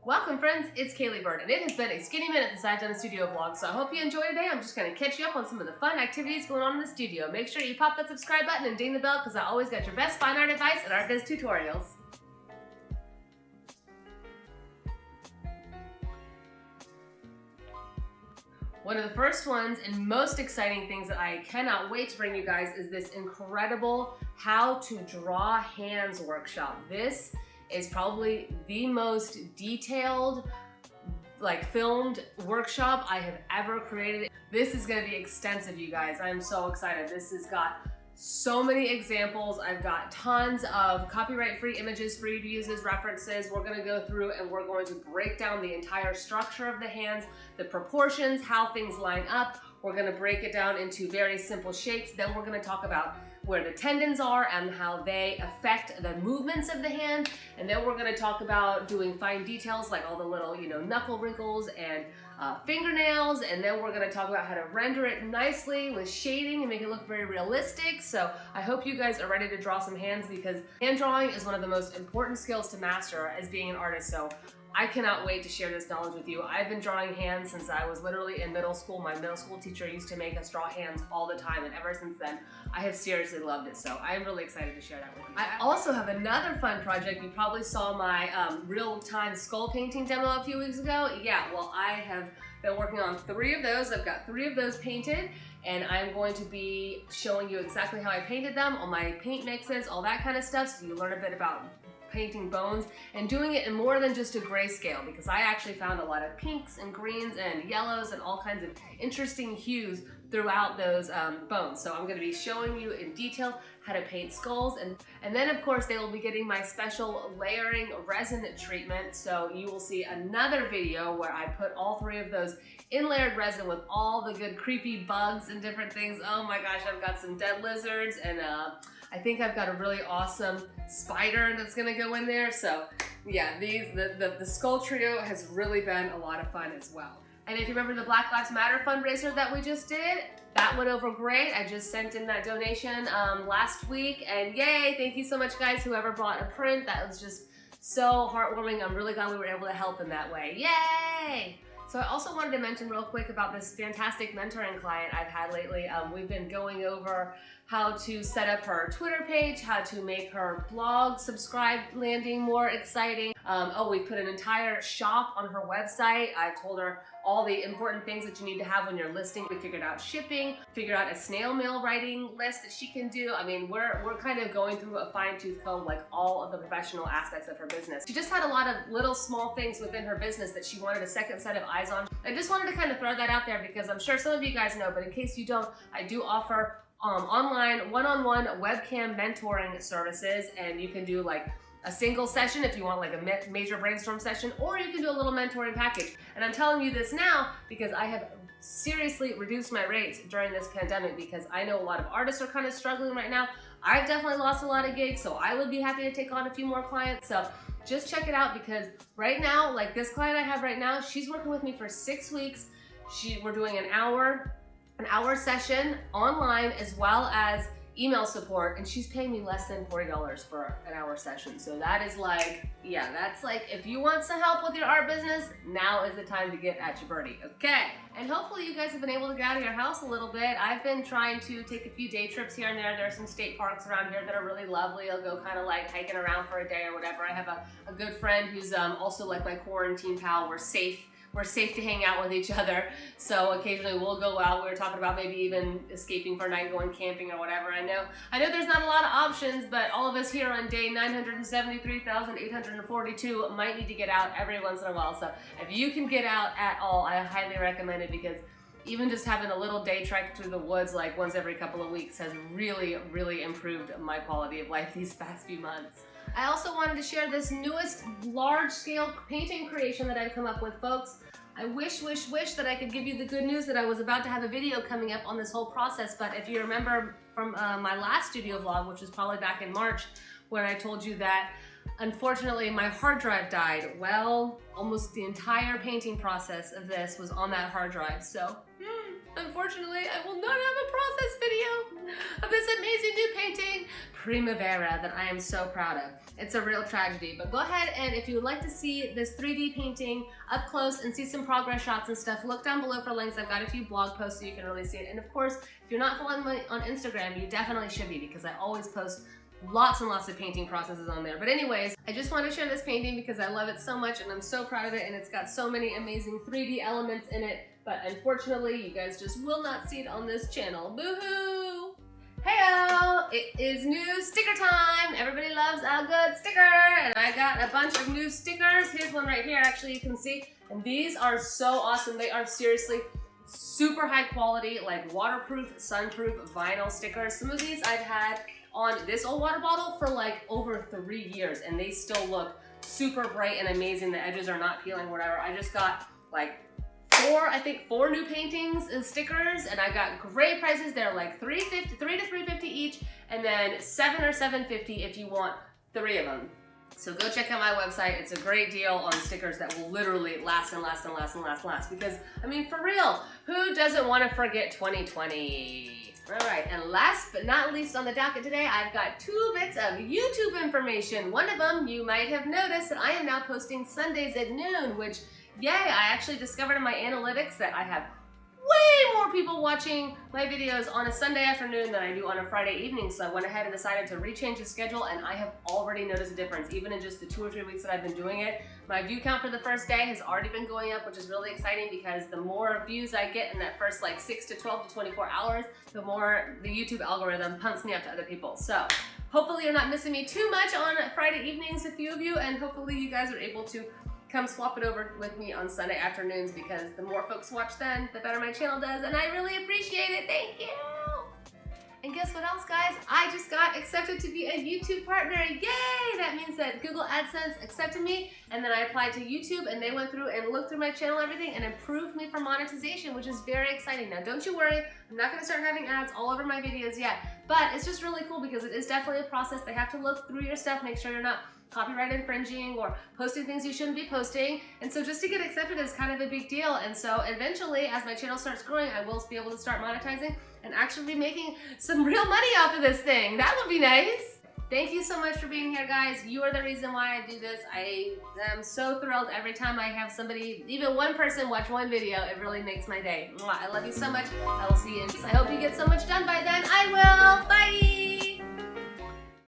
Welcome friends, it's Caleigh Bird, and it has been a skinny minute since I've done a studio vlog, so I hope you enjoy today. I'm just going to catch you up on some of the fun activities going on in the studio. Make sure you pop that subscribe button and ding the bell because I always got your best fine art advice and art biz tutorials. One of the first ones and most exciting things that I cannot wait to bring you guys is this incredible how to draw hands workshop. This is probably the most detailed, filmed workshop I have ever created. This is gonna be extensive, you guys. I'm so excited. This has got so many examples. I've got tons of copyright-free images for you to use as references. We're gonna go through and we're going to break down the entire structure of the hands, the proportions, how things line up. We're gonna break it down into very simple shapes. Then we're gonna talk about where the tendons are and how they affect the movements of the hand. And then we're gonna talk about doing fine details like all the little, knuckle wrinkles and fingernails. And then we're gonna talk about how to render it nicely with shading and make it look very realistic. So I hope you guys are ready to draw some hands because hand drawing is one of the most important skills to master as being an artist. So I cannot wait to share this knowledge with you. I've been drawing hands since I was literally in middle school. My middle school teacher used to make us draw hands all the time, and ever since then, I have seriously loved it. So I'm really excited to share that with you. I also have another fun project. You probably saw my real-time skull painting demo a few weeks ago. Yeah, well, I have been working on 3 of those. I've got 3 of those painted, and I'm going to be showing you exactly how I painted them, all my paint mixes, all that kind of stuff, so you learn a bit about painting bones and doing it in more than just a grayscale, because I actually found a lot of pinks and greens and yellows and all kinds of interesting hues throughout those bones. So I'm going to be showing you in detail how to paint skulls, and then of course they will be getting my special layering resin treatment. So you will see another video where I put all 3 of those in layered resin with all the good creepy bugs and different things. Oh my gosh, I've got some dead lizards, and I think I've got a really awesome spider that's gonna go in there. So yeah, the skull trio has really been a lot of fun as well. And if you remember the Black Lives Matter fundraiser that we just did, that went over great. I just sent in that donation last week, and yay, thank you so much guys, whoever bought a print. That was just so heartwarming. I'm really glad we were able to help in that way. Yay! So I also wanted to mention real quick about this fantastic mentoring client I've had lately. We've been going over how to set up her Twitter page, how to make her blog subscribe landing more exciting. We put an entire shop on her website. I've told her all the important things that you need to have when you're listing. We figured out shipping, figured out a snail mail writing list that she can do. I mean, we're kind of going through a fine-tooth comb, like all of the professional aspects of her business. She just had a lot of little small things within her business that she wanted a second set of eyes on. I just wanted to kind of throw that out there because I'm sure some of you guys know, but in case you don't, I do offer online one-on-one webcam mentoring services, and you can do like a single session if you want like a major brainstorm session, or you can do a little mentoring package. And I'm telling you this now because I have seriously reduced my rates during this pandemic because I know a lot of artists are kind of struggling right now. I've definitely lost a lot of gigs, so I would be happy to take on a few more clients. So just check it out because right now, like this client I have right now, she's working with me for 6 weeks. We're doing an hour session online as well as email support, and she's paying me less than $40 for an hour session. So that is like, yeah, that's like, if you want some help with your art business, now is the time to get at your Birdie, okay? And hopefully you guys have been able to get out of your house a little bit. I've been trying to take a few day trips here and there. There are some state parks around here that are really lovely. I'll go kind of like hiking around for a day or whatever. I have a good friend who's also like my quarantine pal. We're safe to hang out with each other. So occasionally we'll go out. We were talking about maybe even escaping for a night, going camping or whatever. I know there's not a lot of options, but all of us here on day 973,842 might need to get out every once in a while. So if you can get out at all, I highly recommend it because even just having a little day trek through the woods like once every couple of weeks has really, really improved my quality of life these past few months. I also wanted to share this newest large-scale painting creation that I've come up with, folks. I wish that I could give you the good news that I was about to have a video coming up on this whole process, but if you remember from my last studio vlog, which was probably back in March, where I told you that unfortunately my hard drive died. Well, almost the entire painting process of this was on that hard drive, so unfortunately, I will not have a process video of this amazing new painting, Primavera, that I am so proud of. It's a real tragedy, but go ahead and if you would like to see this 3D painting up close and see some progress shots and stuff, look down below for links. I've got a few blog posts so you can really see it. And of course, if you're not following me on Instagram, you definitely should be, because I always post lots and lots of painting processes on there. But anyways, I just want to share this painting because I love it so much and I'm so proud of it, and it's got so many amazing 3D elements in it, but unfortunately you guys just will not see it on this channel. Boo-hoo! Heyo! It is new sticker time! Everybody loves a good sticker! And I got a bunch of new stickers. Here's one right here, actually, you can see. And these are so awesome. They are seriously super high quality, like waterproof, sunproof vinyl stickers. Some of these I've had on this old water bottle for like over 3 years, and they still look super bright and amazing. The edges are not peeling, whatever. I just got like four new paintings and stickers, and I got great prices. They're like $3 to $3.50 each, and then $7 or $7.50 if you want 3 of them. So go check out my website. It's a great deal on stickers that will literally last and last and last and last and last. Because, I mean, for real, who doesn't want to forget 2020? All right, and last but not least on the docket today, I've got 2 bits of YouTube information. One of them, you might have noticed that I am now posting Sundays at noon, which, yay, I actually discovered in my analytics that I have way more people watching my videos on a Sunday afternoon than I do on a Friday evening. So I went ahead and decided to rechange the schedule, and I have already noticed a difference. Even in just the 2 or 3 weeks that I've been doing it, my view count for the first day has already been going up, which is really exciting because the more views I get in that first like 6 to 12 to 24 hours, the more the YouTube algorithm pumps me up to other people. So hopefully you're not missing me too much on Friday evenings, a few of you, and hopefully you guys are able to come swap it over with me on Sunday afternoons, because the more folks watch then, the better my channel does, and I really appreciate it. Thank you! And guess what else, guys? I just got accepted to be a YouTube partner. Yay! That means that Google AdSense accepted me, and then I applied to YouTube, and they went through and looked through my channel and everything and approved me for monetization, which is very exciting. Now, don't you worry, I'm not going to start having ads all over my videos yet, but it's just really cool because it is definitely a process. They have to look through your stuff, make sure you're not copyright infringing or posting things you shouldn't be posting, and so just to get accepted is kind of a big deal. And so eventually, as my channel starts growing, I will be able to start monetizing and actually be making some real money off of this thing. That would be nice. Thank you so much for being here, guys. You are the reason why I do this. I am so thrilled every time I have somebody, even one person, watch one video. It really makes my day. Mwah. I love you so much. I will see you in peace. I hope you get so much done by then. I will. Bye!